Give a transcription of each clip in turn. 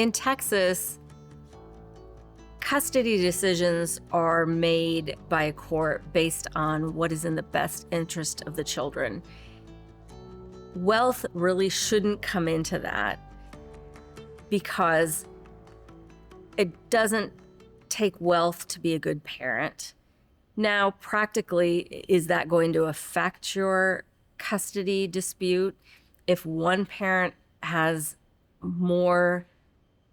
In Texas, custody decisions are made by a court based on what is in the best interest of the children. Wealth really shouldn't come into that because it doesn't take wealth to be a good parent. Now, practically, is that going to affect your custody dispute? If one parent has more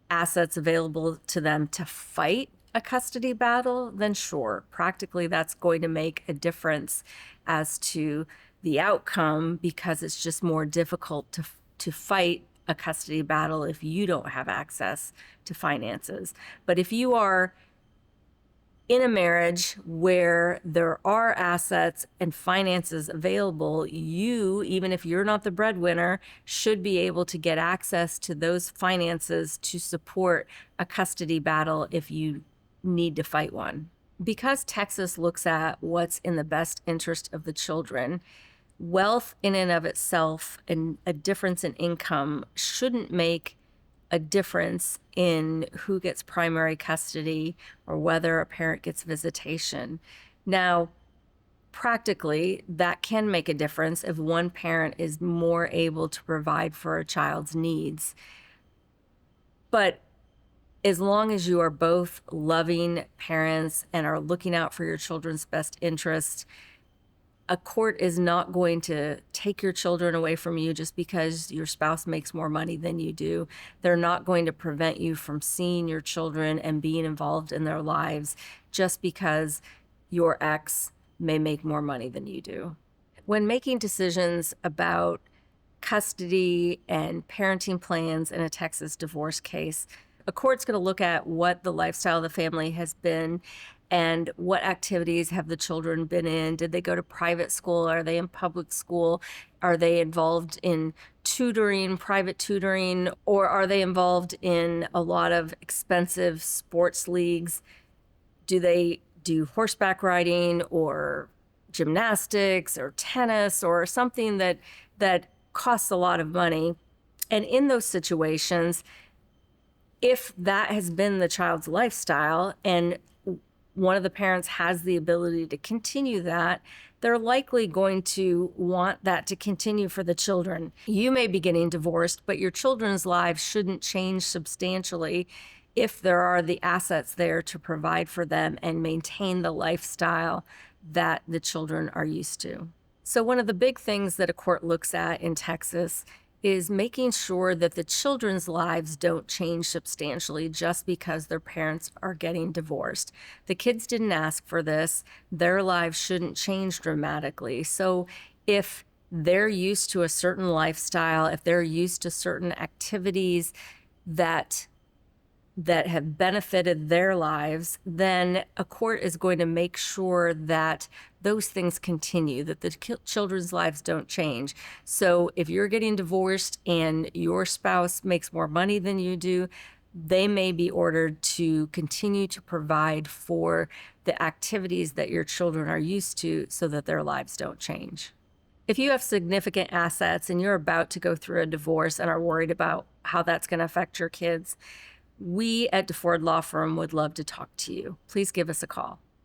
assets available to them to fight a custody battle, then sure, practically that's going to make a difference as to the outcome because it's just more difficult to fight a custody battle if you don't have access to finances. But if you are in a marriage where there are assets and finances available, you, even if you're not the breadwinner, should be able to get access to those finances to support a custody battle if you need to fight one. Because Texas looks at what's in the best interest of the children, wealth in and of itself and a difference in income shouldn't make a difference in who gets primary custody or whether a parent gets visitation. Now, practically, that can make a difference if one parent is more able to provide for a child's needs. But as long as you are both loving parents and are looking out for your children's best interest, a court is not going to take your children away from you just because your spouse makes more money than you do. They're not going to prevent you from seeing your children and being involved in their lives just because your ex may make more money than you do. When making decisions about custody and parenting plans in a Texas divorce case, a court's going to look at what the lifestyle of the family has been and what activities have the children been in. Did they go to private school? Are they in public school? Are they involved in tutoring, private tutoring, or are they involved in a lot of expensive sports leagues? Do they do horseback riding or gymnastics or tennis or something that costs a lot of money? And in those situations, if that has been the child's lifestyle and one of the parents has the ability to continue that, they're likely going to want that to continue for the children. You may be getting divorced, but your children's lives shouldn't change substantially if there are the assets there to provide for them and maintain the lifestyle that the children are used to. So one of the big things that a court looks at in Texas is making sure that the children's lives don't change substantially just because their parents are getting divorced. The kids didn't ask for this. Their lives shouldn't change dramatically. So if they're used to a certain lifestyle, if they're used to certain activities that have benefited their lives, then a court is going to make sure that those things continue, that the children's lives don't change. So if you're getting divorced and your spouse makes more money than you do, they may be ordered to continue to provide for the activities that your children are used to so that their lives don't change. If you have significant assets and you're about to go through a divorce and are worried about how that's going to affect your kids, we at DeFord Law Firm would love to talk to you. Please give us a call.